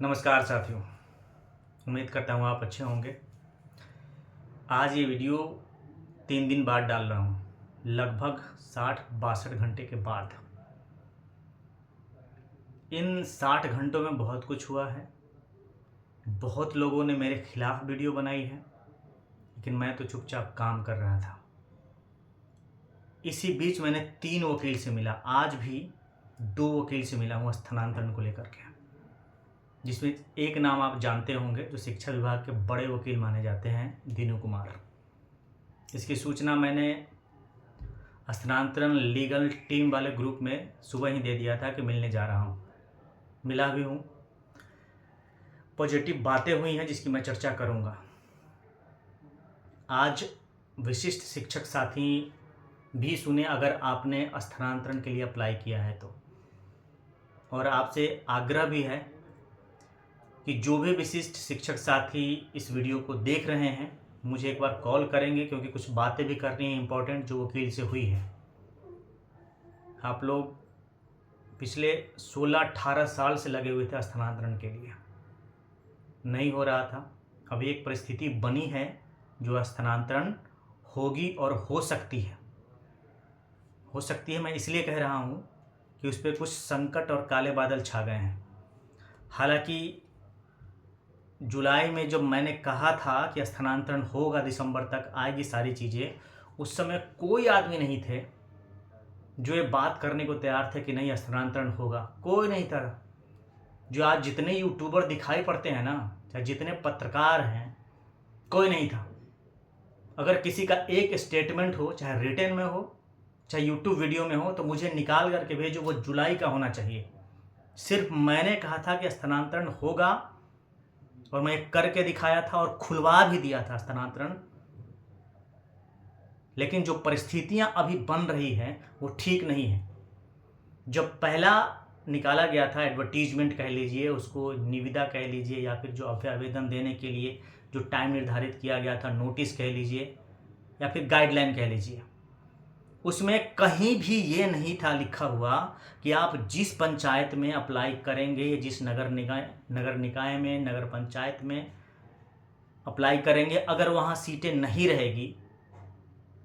नमस्कार साथियों, उम्मीद करता हूँ आप अच्छे होंगे। आज ये वीडियो 3 दिन बाद डाल रहा हूँ, लगभग 60-62 घंटे के बाद। इन 60 घंटों में बहुत कुछ हुआ है। बहुत लोगों ने मेरे खिलाफ वीडियो बनाई है, लेकिन मैं तो चुपचाप काम कर रहा था। इसी बीच मैंने 3 वकील से मिला, आज भी 2 वकील से मिला हूँ स्थानांतरण को लेकर के, जिसमें एक नाम आप जानते होंगे जो शिक्षा विभाग के बड़े वकील माने जाते हैं, दीनू कुमार। इसकी सूचना मैंने स्थानांतरण लीगल टीम वाले ग्रुप में सुबह ही दे दिया था कि मिलने जा रहा हूँ। मिला भी हूँ। पॉजिटिव बातें हुई हैं जिसकी मैं चर्चा करूँगा। आज विशिष्ट शिक्षक साथी भी सुने अगर आपने स्थानांतरण के लिए अप्लाई किया है तो। और आपसे आग्रह भी है कि जो भी विशिष्ट शिक्षक साथी इस वीडियो को देख रहे हैं मुझे एक बार कॉल करेंगे, क्योंकि कुछ बातें भी करनी है इंपॉर्टेंट जो वकील से हुई है। आप लोग पिछले 16-18 साल से लगे हुए थे स्थानांतरण के लिए, नहीं हो रहा था। अभी एक परिस्थिति बनी है जो स्थानांतरण होगी और हो सकती है। मैं इसलिए कह रहा हूँ कि उस पर कुछ संकट और काले बादल छा गए हैं। हालांकि जुलाई में जब मैंने कहा था कि स्थानांतरण होगा, दिसंबर तक आएगी सारी चीज़ें, उस समय कोई आदमी नहीं थे जो ये बात करने को तैयार थे कि नहीं स्थानांतरण होगा। कोई नहीं था। जो आज जितने यूट्यूबर दिखाई पड़ते हैं ना, चाहे जितने पत्रकार हैं, कोई नहीं था। अगर किसी का एक स्टेटमेंट हो, चाहे रिटन में हो चाहे यूट्यूब वीडियो में हो, तो मुझे निकाल करके भेजो, वो जुलाई का होना चाहिए। सिर्फ मैंने कहा था कि स्थानांतरण होगा और मैं करके दिखाया था और खुलवा भी दिया था स्थानांतरण। लेकिन जो परिस्थितियां अभी बन रही हैं वो ठीक नहीं है। जब पहला निकाला गया था एडवर्टीजमेंट कह लीजिए, उसको निविदा कह लीजिए, या फिर जो आवेदन देने के लिए जो टाइम निर्धारित किया गया था, नोटिस कह लीजिए या फिर गाइडलाइन कह लीजिए, उसमें कहीं भी ये नहीं था लिखा हुआ कि आप जिस पंचायत में अप्लाई करेंगे या जिस नगर निकाय में, नगर पंचायत में अप्लाई करेंगे, अगर वहाँ सीटें नहीं रहेगी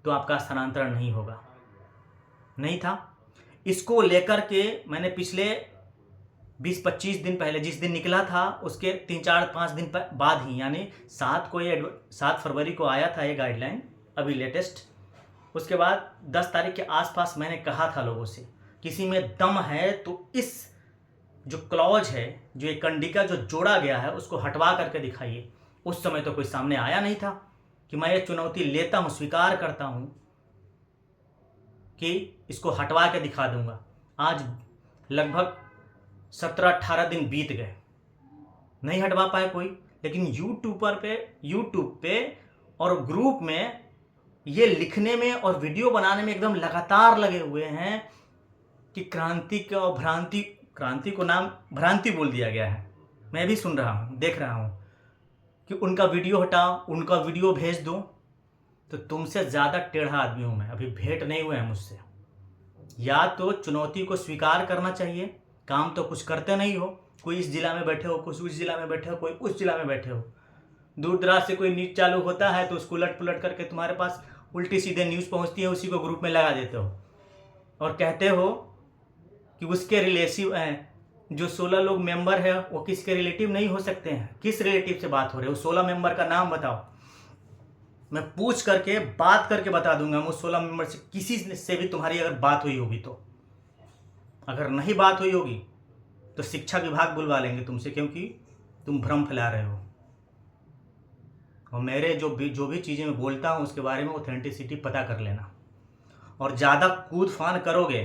तो आपका स्थानांतरण नहीं होगा। नहीं था। इसको लेकर के मैंने पिछले 20-25 दिन पहले, जिस दिन निकला था उसके 3-4-5 दिन बाद ही, यानी 7 फरवरी को आया था ये गाइडलाइन, अभी लेटेस्ट। उसके बाद 10 तारीख के आसपास मैंने कहा था लोगों से, किसी में दम है तो इस जो क्लॉज है, जो एक कंडिका जो जोड़ा गया है, उसको हटवा करके दिखाइए। उस समय तो कोई सामने आया नहीं था कि मैं ये चुनौती लेता हूँ, स्वीकार करता हूँ कि इसको हटवा के दिखा दूंगा। आज लगभग 17-18 दिन बीत गए, नहीं हटवा पाए कोई। लेकिन यूट्यूब पे और ग्रुप में ये लिखने में और वीडियो बनाने में एकदम लगातार लगे हुए हैं कि क्रांति को नाम भ्रांति बोल दिया गया है। मैं भी सुन रहा हूँ, देख रहा हूँ कि उनका वीडियो हटाओ, उनका वीडियो भेज दो। तो तुमसे ज़्यादा टेढ़ा आदमी हूँ मैं, अभी भेंट नहीं हुए हैं मुझसे। या तो चुनौती को स्वीकार करना चाहिए, काम तो कुछ करते नहीं हो। कोई इस जिला में बैठे हो, कुछ उस जिला में बैठे हो, कोई उस जिला में बैठे हो। दूर दराज से कोई न्यूज़ चालू होता है तो उसको उलट पुलट करके तुम्हारे पास उल्टी सीधे न्यूज़ पहुंचती है, उसी को ग्रुप में लगा देते हो और कहते हो कि उसके रिलेटिव हैं। जो 16 लोग मेंबर है वो किसके रिलेटिव नहीं हो सकते हैं? किस रिलेटिव से बात हो रही है? वो 16 मेंबर का नाम बताओ, मैं पूछ करके बात करके बता दूंगा। वो 16 मेंबर से किसी से भी तुम्हारी अगर बात हुई होगी तो, अगर नहीं बात हुई होगी तो शिक्षा विभाग बुलवा लेंगे तुमसे, क्योंकि तुम भ्रम फैला रहे हो। और मेरे जो भी चीज़ें मैं बोलता हूँ उसके बारे में ऑथेंटिसिटी पता कर लेना। और ज़्यादा कूद फान करोगे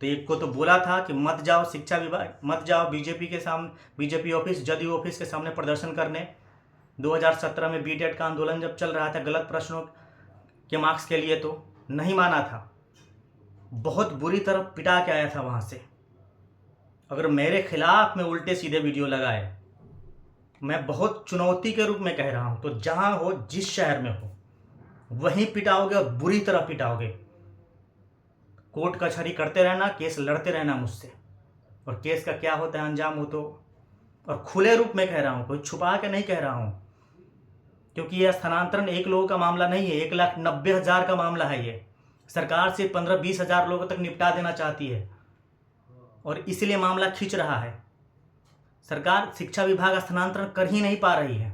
तो एक को तो बोला था कि मत जाओ शिक्षा विभाग, मत जाओ बीजेपी के सामने, बीजेपी ऑफिस, जदयू ऑफिस के सामने प्रदर्शन करने। 2017 में बीटेट का आंदोलन जब चल रहा था गलत प्रश्नों के मार्क्स के लिए, तो नहीं माना था, बहुत बुरी तरह पिटा के आया था वहाँ से। अगर मेरे खिलाफ में उल्टे सीधे वीडियो लगाए, मैं बहुत चुनौती के रूप में कह रहा हूँ, तो जहाँ हो, जिस शहर में हो, वहीं पिटाओगे और बुरी तरह पिटाओगे। कोर्ट कचहरी करते रहना, केस लड़ते रहना मुझसे, और केस का क्या होता है अंजाम वो तो और खुले रूप में कह रहा हूँ, कोई छुपा के नहीं कह रहा हूँ, क्योंकि यह स्थानांतरण एक लोगों का मामला नहीं है, 1,90,000 का मामला है। ये सरकार से 15-20 हज़ार लोगों तक निपटा देना चाहती है और इसलिए मामला खींच रहा है। सरकार, शिक्षा विभाग स्थानांतरण कर ही नहीं पा रही है।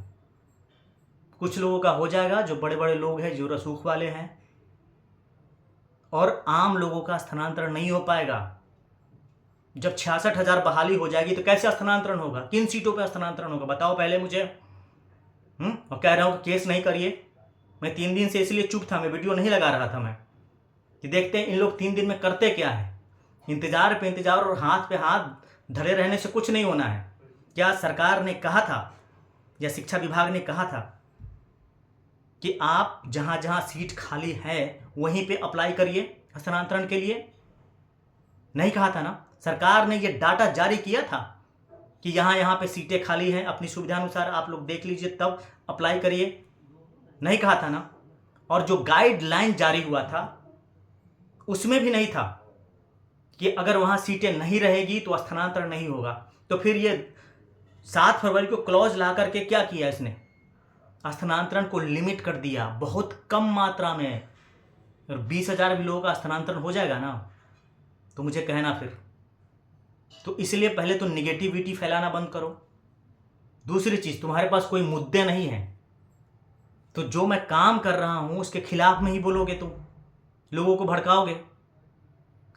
कुछ लोगों का हो जाएगा, जो बड़े बड़े लोग हैं, जो रसूख वाले हैं, और आम लोगों का स्थानांतरण नहीं हो पाएगा। जब 66,000 बहाली हो जाएगी तो कैसे स्थानांतरण होगा? किन सीटों पर स्थानांतरण होगा बताओ पहले मुझे। और कह रहा हूँ कि केस नहीं करिए। मैं 3 दिन से इसलिए चुप था, मैं वीडियो नहीं लगा रहा था मैं, कि देखते हैं इन लोग 3 दिन में करते क्या है। इंतजार पे इंतजार और हाथ पे हाथ धरे रहने से कुछ नहीं होना है। क्या सरकार ने कहा था या शिक्षा विभाग ने कहा था कि आप जहां जहां सीट खाली है वहीं पे अप्लाई करिए स्थानांतरण के लिए? नहीं कहा था ना। सरकार ने ये डाटा जारी किया था कि यहाँ पे सीटें खाली हैं, अपनी सुविधा अनुसार आप लोग देख लीजिए, तब अप्लाई करिए। नहीं कहा था ना। और जो गाइडलाइन जारी हुआ था उसमें भी नहीं था कि अगर वहाँ सीटें नहीं रहेगी तो स्थानांतरण नहीं होगा। तो फिर ये 7 फरवरी को क्लॉज ला करके क्या किया इसने? स्थानांतरण को लिमिट कर दिया बहुत कम मात्रा में। और 20,000 भी लोगों का स्थानांतरण हो जाएगा ना, तो मुझे कहना फिर। तो इसलिए पहले तो निगेटिविटी फैलाना बंद करो। दूसरी चीज़, तुम्हारे पास कोई मुद्दे नहीं हैं तो जो मैं काम कर रहा हूं उसके खिलाफ में ही बोलोगे, तुम लोगों को भड़काओगे।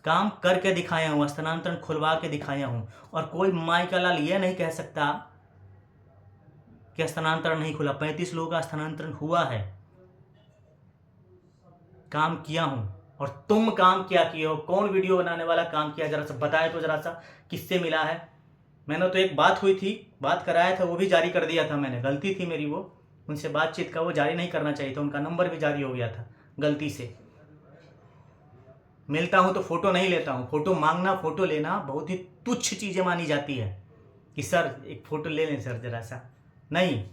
काम करके दिखाया हूं, स्थानांतरण खुलवा के दिखाया हूं, और कोई माई का लाल यह नहीं कह सकता कि स्थानांतरण नहीं खुला। 35 लोगों का स्थानांतरण हुआ है, काम किया हूं। और तुम काम क्या किए हो? कौन वीडियो बनाने वाला काम किया? जरा सा बताए तो, जरा सा किससे मिला है? मैंने तो एक बात हुई थी, बात कराया था, वो भी जारी कर दिया था मैंने, गलती थी मेरी, वो उनसे बातचीत का वो जारी नहीं करना चाहिए था, उनका नंबर भी जारी हो गया था गलती से। मिलता हूं तो फोटो नहीं लेता हूं। फोटो मांगना, फोटो लेना बहुत ही तुच्छ चीज़ें मानी जाती है कि सर एक फ़ोटो ले लें सर जरा सा। नहीं,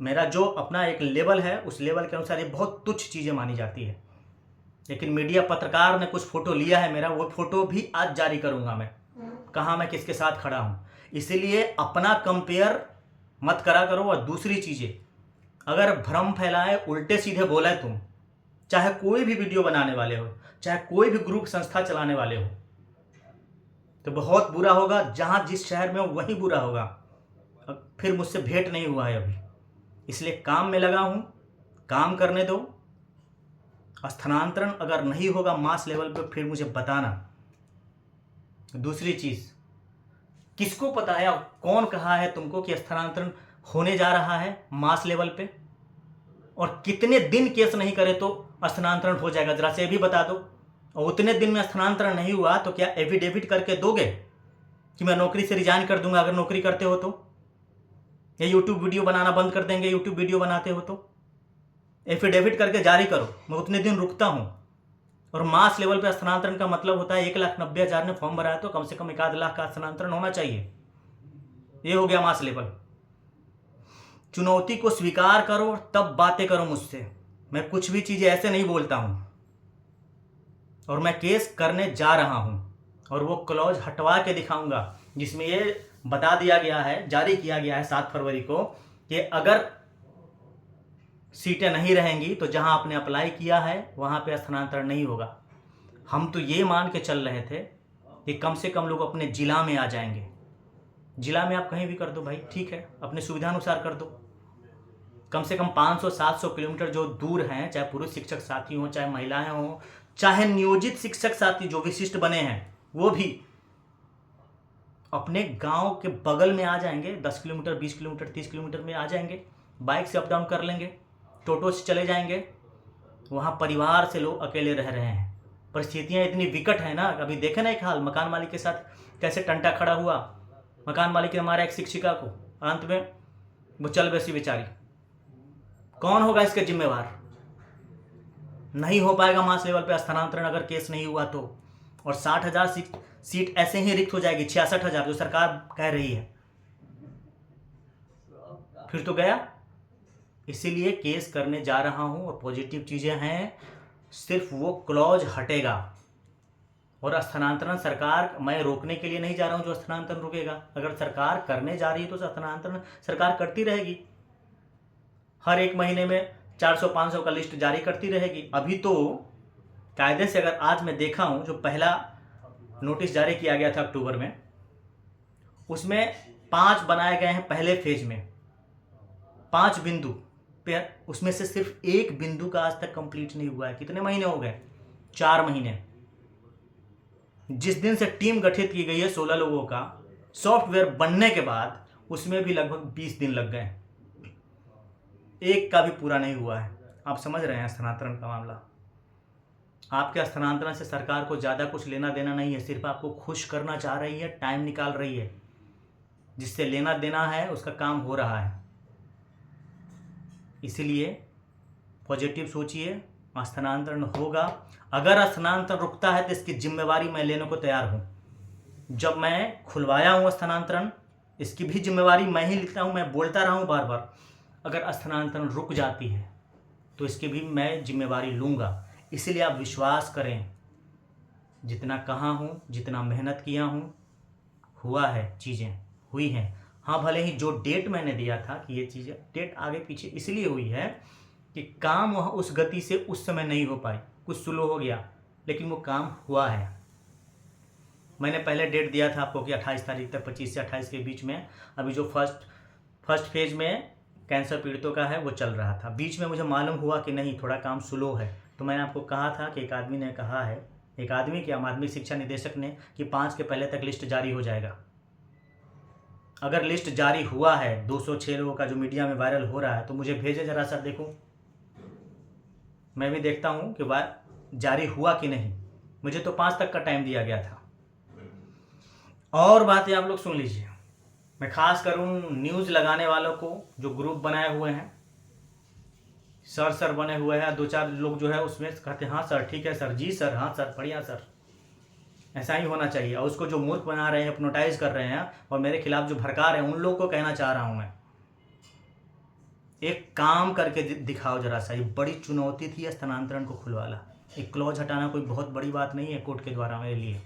मेरा जो अपना एक लेवल है उस लेवल के अनुसार ये बहुत तुच्छ चीज़ें मानी जाती है। लेकिन मीडिया पत्रकार ने कुछ फ़ोटो लिया है मेरा, वो फ़ोटो भी आज जारी करूंगा मैं, कहाँ मैं किसके साथ खड़ा हूँ। इसीलिए अपना कंपेयर मत करा करो। और दूसरी चीज़ें, अगर भ्रम फैलाए, उल्टे सीधे बोले तुम, चाहे कोई भी वीडियो बनाने वाले हो, चाहे कोई भी ग्रुप संस्था चलाने वाले हो, तो बहुत बुरा होगा। जहाँ जिस शहर में हो वहीं बुरा होगा। फिर मुझसे भेंट नहीं हुआ है अभी, इसलिए काम में लगा हूँ, काम करने दो। स्थानांतरण अगर नहीं होगा मास लेवल पे फिर मुझे बताना। दूसरी चीज़, किसको पता है, कौन कहा है तुमको कि स्थानांतरण होने जा रहा है मास लेवल पे? और कितने दिन केस नहीं करे तो स्थानांतरण हो जाएगा, जरा से भी बता दो। और उतने दिन में स्थानांतरण नहीं हुआ तो क्या एफिडेविट करके दोगे कि मैं नौकरी से रिजाइन कर दूंगा? अगर नौकरी करते हो तो, या यूट्यूब वीडियो बनाना बंद कर देंगे यूट्यूब वीडियो बनाते हो तो? एफिडेविट करके जारी करो, मैं उतने दिन रुकता हूं। और मास लेवल पे स्थानांतरण का मतलब होता है 1,90,000 ने फॉर्म भराया तो कम से कम 1 लाख का स्थानांतरण होना चाहिए। ये हो गया मास लेवल। चुनौती को स्वीकार करो तब बातें करो मुझसे। मैं कुछ भी चीज़ें ऐसे नहीं बोलता हूं। और मैं केस करने जा रहा हूं, और वो क्लॉज हटवा के दिखाऊंगा जिसमें ये बता दिया गया है, जारी किया गया है 7 फरवरी को, कि अगर सीटें नहीं रहेंगी तो जहां आपने अप्लाई किया है वहां पे स्थानांतरण नहीं होगा। हम तो ये मान के चल रहे थे कि कम से कम लोग अपने जिला में आ जाएंगे। जिला में आप कहीं भी कर दो भाई, ठीक है, अपने सुविधा अनुसार कर दो। कम से कम 500-700 किलोमीटर जो दूर हैं, चाहे पुरुष शिक्षक साथी हों, चाहे महिलाएं हों, चाहे नियोजित शिक्षक साथी जो विशिष्ट बने हैं, वो भी अपने गांव के बगल में आ जाएंगे। 10 किलोमीटर, 20 किलोमीटर, 30 किलोमीटर में आ जाएंगे, बाइक से अप डाउन कर लेंगे, टोटो से चले जाएंगे। वहाँ परिवार से लोग अकेले रह रहे हैं। परिस्थितियाँ इतनी विकट है ना, अभी देखे ना एक हाल मकान मालिक के साथ कैसे टंटा खड़ा हुआ। मकान मालिक ने मारा एक शिक्षिका को, अंत में वो चल बसी बेचारी। कौन होगा इसके जिम्मेवार? नहीं हो पाएगा मास लेवल पे स्थानांतरण अगर केस नहीं हुआ तो। और 60,000 सीट ऐसे ही रिक्त हो जाएगी। 66,000 जो सरकार कह रही है, फिर तो गया। इसीलिए केस करने जा रहा हूं। और पॉजिटिव चीजें हैं, सिर्फ वो क्लॉज हटेगा और स्थानांतरण सरकार, मैं रोकने के लिए नहीं जा रहा हूँ जो स्थानांतरण रुकेगा। अगर सरकार करने जा रही है तो स्थानांतरण सरकार करती रहेगी, हर एक महीने में 400-500 का लिस्ट जारी करती रहेगी। अभी तो कायदे से अगर आज मैं देखा हूँ, जो पहला नोटिस जारी किया गया था अक्टूबर में, उसमें 5 बनाए गए हैं पहले फेज में, 5 बिंदु पे, उसमें से सिर्फ 1 बिंदु का आज तक कंप्लीट नहीं हुआ है। कितने महीने हो गए? 4 महीने। जिस दिन से टीम गठित की गई है 16 लोगों का, सॉफ्टवेयर बनने के बाद उसमें भी लगभग 20 दिन लग गए, एक का भी पूरा नहीं हुआ है। आप समझ रहे हैं स्थानांतरण का मामला। आपके स्थानांतरण से सरकार को ज़्यादा कुछ लेना देना नहीं है, सिर्फ आपको खुश करना चाह रही है, टाइम निकाल रही है। जिससे लेना देना है उसका काम हो रहा है। इसीलिए पॉजिटिव सोचिए, स्थानांतरण होगा। अगर स्थानांतरण रुकता है तो इसकी जिम्मेवारी मैं लेने को तैयार हूँ। जब मैं खुलवाया हूँ स्थानांतरण, इसकी भी जिम्मेवारी मैं ही लेता हूँ। मैं बोलता रहा हूँ बार बार, अगर स्थानांतरण रुक जाती है तो इसकी भी मैं जिम्मेवारी लूँगा। इसलिए आप विश्वास करें, जितना कहा हूँ, जितना मेहनत किया हूँ, हुआ है, चीज़ें हुई हैं। हाँ, भले ही जो डेट मैंने दिया था कि ये चीज़ें, डेट आगे पीछे इसलिए हुई है कि काम वहाँ उस गति से उस समय नहीं हो पाई, कुछ स्लो हो गया, लेकिन वो काम हुआ है। मैंने पहले डेट दिया था आपको कि 28 तारीख तक, 25 से 28 के बीच में। अभी जो फर्स्ट फेज में कैंसर पीड़ितों का है वो चल रहा था। बीच में मुझे मालूम हुआ कि नहीं, थोड़ा काम स्लो है, तो मैंने आपको कहा था कि एक आदमी ने कहा है, एक आदमी क्या, माध्यमिक शिक्षा निदेशक ने, कि 5 के पहले तक लिस्ट जारी हो जाएगा। अगर लिस्ट जारी हुआ है 206 लोगों का जो मीडिया में वायरल हो रहा है, तो मुझे भेजे जरा सर, देखूं, मैं भी देखता हूं कि जारी हुआ कि नहीं। मुझे तो 5 तक का टाइम दिया गया था। और बातें आप लोग सुन लीजिए। मैं खास करूं न्यूज़ लगाने वालों को, जो ग्रुप बनाए हुए हैं, सर बने हुए हैं, 2-4 लोग जो है उसमें कहते हैं हाँ सर ठीक है सर, जी सर, हाँ सर, बढ़िया सर, ऐसा ही होना चाहिए। और उसको जो मूर्ख बना रहे हैं, हिप्नोटाइज कर रहे हैं और मेरे खिलाफ जो भड़का रहे हैं, उन लोगों को कहना चाह रहा हूं मैं, एक काम करके दिखाओ जरा सा। ये बड़ी चुनौती थी स्थानांतरण को खुलवाना। एक क्लॉज हटाना कोई बहुत बड़ी बात नहीं है कोर्ट के द्वारा मेरे लिए।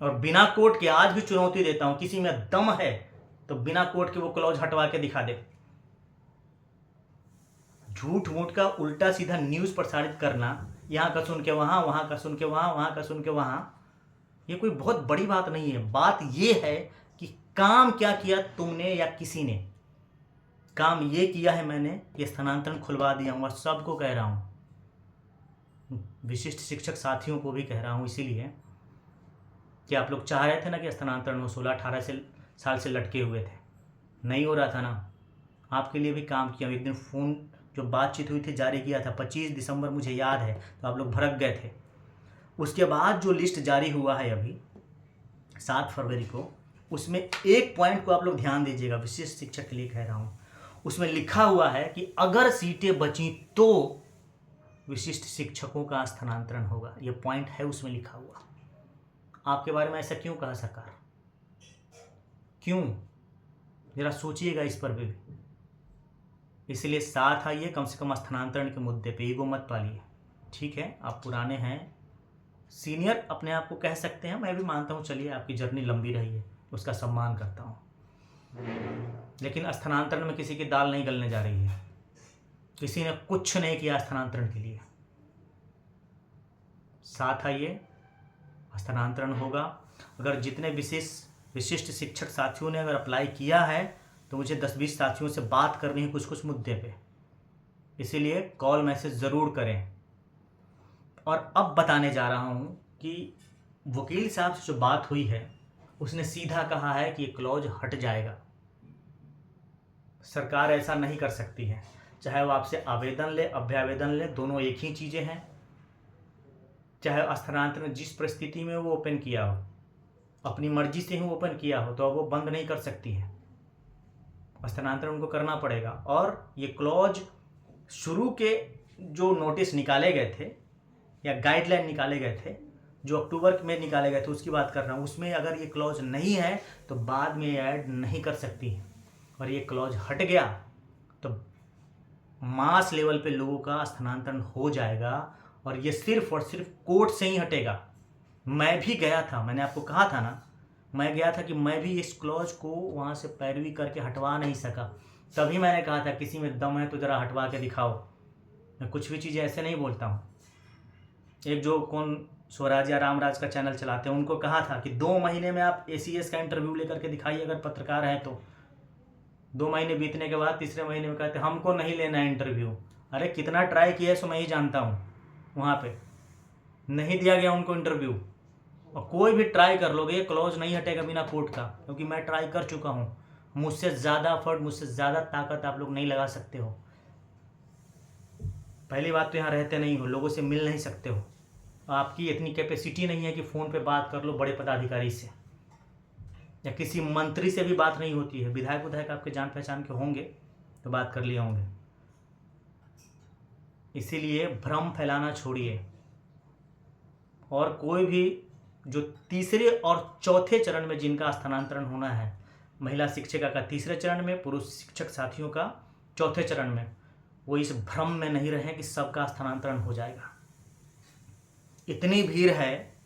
और बिना कोर्ट के आज भी चुनौती देता हूं, किसी में दम है तो बिना कोर्ट के वो क्लॉज हटवा के दिखा दे। झूठ मूठ का उल्टा सीधा न्यूज़ प्रसारित करना, यहाँ का सुन के वहाँ, वहाँ का सुन के वहाँ, वहाँ का सुन के वहाँ, ये कोई बहुत बड़ी बात नहीं है। बात ये है कि काम क्या किया तुमने या किसी ने। काम ये किया है मैंने कि स्थानांतरण खुलवा दिया हूँ। और सबको कह रहा हूँ, विशिष्ट शिक्षक साथियों को भी कह रहा हूँ, इसीलिए कि आप लोग चाह रहे थे ना कि स्थानांतरण हो, 16-18 साल से लटके हुए थे, नहीं हो रहा था ना, आपके लिए भी काम किया। एक दिन फ़ोन जो बातचीत हुई थी जारी किया था, 25 दिसंबर मुझे याद है, तो आप लोग भड़क गए थे। उसके बाद जो लिस्ट जारी हुआ है अभी 7 फरवरी को, उसमें एक पॉइंट को आप लोग ध्यान दीजिएगा, विशिष्ट शिक्षक के लिए कह रहा हूँ। उसमें लिखा हुआ है कि अगर सीटें बची तो विशिष्ट शिक्षकों का स्थानांतरण होगा। ये पॉइंट है उसमें लिखा हुआ। आपके बारे में ऐसा क्यों कहा सरकार? क्यों? जरा सोचिएगा इस पर भी। इसलिए साथ आइए, कम से कम स्थानांतरण के मुद्दे पे ईगो मत पालिए। ठीक है, आप पुराने हैं, सीनियर अपने आप को कह सकते हैं, मैं भी मानता हूँ, चलिए आपकी जर्नी लंबी रही है, उसका सम्मान करता हूँ। लेकिन स्थानांतरण में किसी की दाल नहीं गलने जा रही है। किसी ने कुछ नहीं किया स्थानांतरण के लिए। साथ आइए, स्थानांतरण होगा। अगर जितने विशिष्ट शिक्षक साथियों ने अगर अप्लाई किया है, तो मुझे 10-20 साथियों से बात करनी है कुछ मुद्दे पे, इसीलिए कॉल मैसेज ज़रूर करें। और अब बताने जा रहा हूँ कि वकील साहब से जो बात हुई है, उसने सीधा कहा है कि ये क्लॉज हट जाएगा। सरकार ऐसा नहीं कर सकती है, चाहे वो आपसे आवेदन ले, अभ्यावेदन ले, दोनों एक ही चीज़ें हैं। चाहे स्थानांतरण जिस परिस्थिति में वो ओपन किया हो, अपनी मर्जी से ही ओपन किया हो, तो अब वो बंद नहीं कर सकती है। स्थानांतरण उनको करना पड़ेगा। और ये क्लॉज शुरू के जो नोटिस निकाले गए थे या गाइडलाइन निकाले गए थे, जो अक्टूबर में निकाले गए थे, उसकी बात कर रहा हूँ, उसमें अगर ये क्लॉज नहीं है तो बाद में ऐड नहीं कर सकती है। और ये क्लॉज हट गया तो मास लेवल पे लोगों का स्थानांतरण हो जाएगा। और ये सिर्फ और सिर्फ कोर्ट से ही हटेगा। मैं भी गया था, मैंने आपको कहा था ना, मैं गया था कि मैं भी इस क्लॉज को वहाँ से पैरवी करके हटवा नहीं सका। तभी मैंने कहा था किसी में दम है तो ज़रा हटवा के दिखाओ। मैं कुछ भी चीज़ें ऐसे नहीं बोलता हूँ। एक जो कौन स्वराज या रामराज का चैनल चलाते हैं, उनको कहा था कि 2 महीने में आप ACS का इंटरव्यू लेकर के दिखाइए अगर पत्रकार हैं तो। 2 महीने बीतने के बाद तीसरे महीने में कहते हमको नहीं लेना है इंटरव्यू। अरे कितना ट्राई किया है सो मैं ही जानता हूँ। वहाँ पे नहीं दिया गया उनको इंटरव्यू। और कोई भी ट्राई कर लोगे, ये क्लॉज नहीं हटेगा बिना कोर्ट का, क्योंकि मैं ट्राई कर चुका हूँ। मुझसे ज़्यादा एफर्ट, मुझसे ज़्यादा ताकत आप लोग नहीं लगा सकते हो। पहली बात तो यहाँ रहते नहीं हो, लोगों से मिल नहीं सकते हो, आपकी इतनी कैपेसिटी नहीं है कि फ़ोन पे बात कर लो बड़े पदाधिकारी से, या किसी मंत्री से भी बात नहीं होती है। विधायक आपके जान पहचान के होंगे तो बात कर लिए होंगे। इसीलिए भ्रम फैलाना छोड़िए। और कोई भी जो तीसरे और चौथे चरण में जिनका स्थानांतरण होना है, महिला शिक्षिका का तीसरे चरण में, पुरुष शिक्षक साथियों का चौथे चरण में, वो इस भ्रम में नहीं रहे कि सबका स्थानांतरण हो जाएगा। इतनी भीड़ है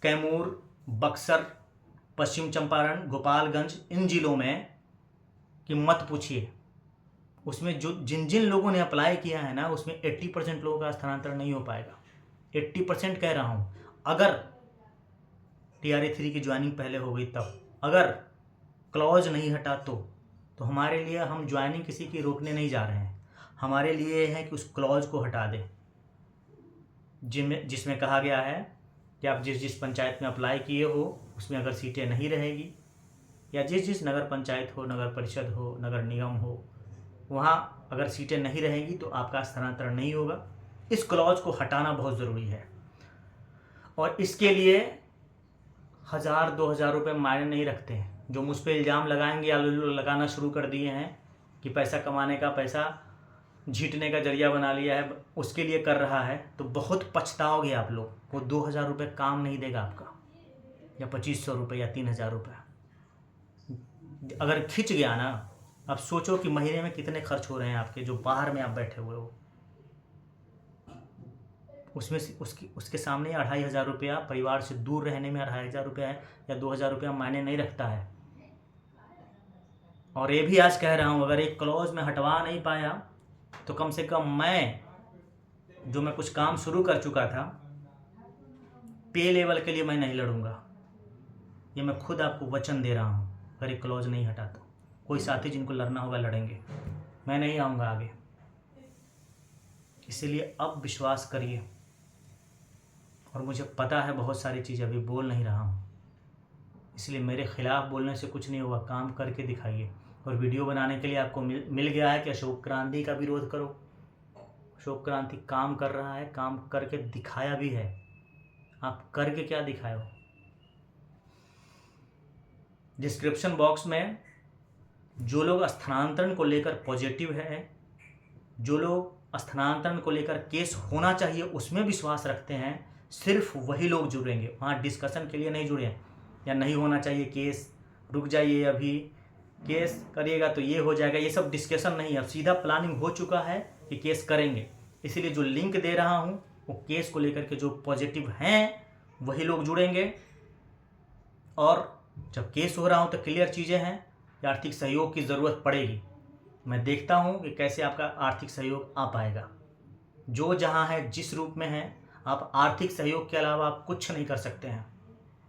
कैमूर, बक्सर, पश्चिम चंपारण, गोपालगंज, इन जिलों में कि मत पूछिए। उसमें जो जिन लोगों ने अप्लाई किया है ना, उसमें 80% लोगों का स्थानांतरण नहीं हो पाएगा। 80% कह रहा हूँ। अगर TRA 3 की ज्वाइनिंग पहले हो गई तब, अगर क्लॉज नहीं हटा तो हमारे लिए, हम ज्वाइनिंग किसी की रोकने नहीं जा रहे हैं, हमारे लिए है कि उस क्लॉज को हटा दें जिसमें कहा गया है कि आप जिस पंचायत में अप्लाई किए हो उसमें अगर सीटें नहीं रहेगी, या जिस नगर पंचायत हो, नगर परिषद हो, नगर निगम हो, वहाँ अगर सीटें नहीं रहेंगी तो आपका स्थानांतरण नहीं होगा। इस क्लॉज को हटाना बहुत ज़रूरी है। और इसके लिए 1000-2000 रुपये मायने नहीं रखते हैं। जो मुझ पर इल्ज़ाम लगाएंगे या लगाना शुरू कर दिए हैं कि पैसा कमाने का, पैसा झीटने का जरिया बना लिया है, उसके लिए कर रहा है, तो बहुत पछताओगे आप लोग। वो 2000 रुपये काम नहीं देगा आपका, या 2500 रुपये, या 3000 रुपये। अगर खिंच गया ना, अब सोचो कि महीने में कितने खर्च हो रहे हैं आपके, जो बाहर में आप बैठे हुए हो। उसमें से उसके सामने 2500 रुपया परिवार से दूर रहने में 2500 रुपया है, या 2000 रुपया मायने नहीं रखता है। और ये भी आज कह रहा हूँ, अगर एक क्लॉज में हटवा नहीं पाया तो कम से कम मैं कुछ काम शुरू कर चुका था, पे लेवल के लिए मैं नहीं लड़ूंगा। ये मैं खुद आपको वचन दे रहा हूँ। अगर एक क्लॉज नहीं हटा तो कोई साथी जिनको लड़ना होगा लड़ेंगे, मैं नहीं आऊँगा आगे। इसीलिए अब विश्वास करिए। और मुझे पता है बहुत सारी चीज़ें अभी बोल नहीं रहा हूँ, इसलिए मेरे खिलाफ बोलने से कुछ नहीं होगा, काम करके दिखाइए। और वीडियो बनाने के लिए आपको मिल गया है कि अशोक क्रांति का विरोध करो। अशोक क्रांति काम कर रहा है, काम करके दिखाया भी है। आप करके क्या दिखाए हो? डिस्क्रिप्शन बॉक्स में जो लोग स्थानांतरण को लेकर पॉजिटिव है, जो लोग स्थानांतरण को लेकर केस होना चाहिए उसमें विश्वास रखते हैं, सिर्फ वही लोग जुड़ेंगे। वहाँ डिस्कशन के लिए नहीं जुड़े, या नहीं होना चाहिए केस, रुक जाइए, अभी केस करिएगा तो ये हो जाएगा, ये सब डिस्कशन नहीं है। अब सीधा प्लानिंग हो चुका है कि केस करेंगे। इसीलिए जो लिंक दे रहा हूँ वो केस को लेकर के जो पॉजिटिव हैं वही लोग जुड़ेंगे। और जब केस हो रहा हो तो क्लियर चीज़ें हैं कि आर्थिक सहयोग की ज़रूरत पड़ेगी। मैं देखता हूँ कि कैसे आपका आर्थिक सहयोग आ पाएगा। जो जहाँ है, जिस रूप में है, आप आर्थिक सहयोग के अलावा आप कुछ नहीं कर सकते हैं।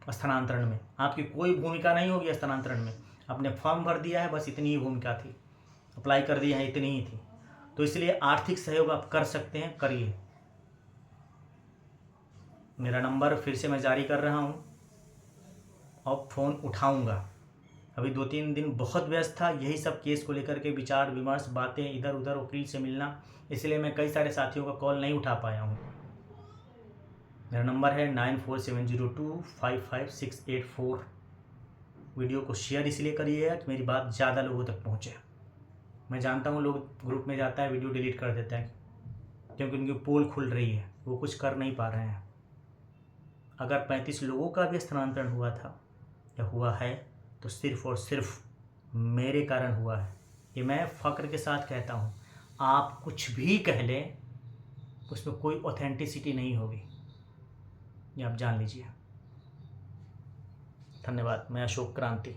स्थानांतरण में आपकी कोई भूमिका नहीं होगी। स्थानांतरण में आपने फॉर्म भर दिया है, बस इतनी ही भूमिका थी, अप्लाई कर दिया है, इतनी ही थी। तो इसलिए आर्थिक सहयोग आप कर सकते हैं, करिए। मेरा नंबर फिर से मैं जारी कर रहा हूँ, और फ़ोन उठाऊँगा। अभी 2-3 दिन बहुत व्यस्त था, यही सब केस को लेकर के विचार विमर्श, बातें, इधर उधर वकील से मिलना, इसलिए मैं कई सारे साथियों का कॉल नहीं उठा पाया हूँ। मेरा नंबर है 9470255684। वीडियो को शेयर इसलिए करिएगा कि मेरी बात ज़्यादा लोगों तक पहुँचे। मैं जानता हूँ लोग ग्रुप में जाता है, वीडियो डिलीट कर देते हैं, क्योंकि उनकी पोल खुल रही है, वो कुछ कर नहीं पा रहे हैं। अगर 35 लोगों का भी स्थानांतरण हुआ था या हुआ है तो सिर्फ़ और सिर्फ मेरे कारण हुआ है। ये मैं फ़ख्र के साथ कहता हूँ। आप कुछ भी कह लें, उसमें कोई ऑथेंटिसिटी नहीं होगी, ये आप जान लीजिए। धन्यवाद। मैं अशोक क्रांति।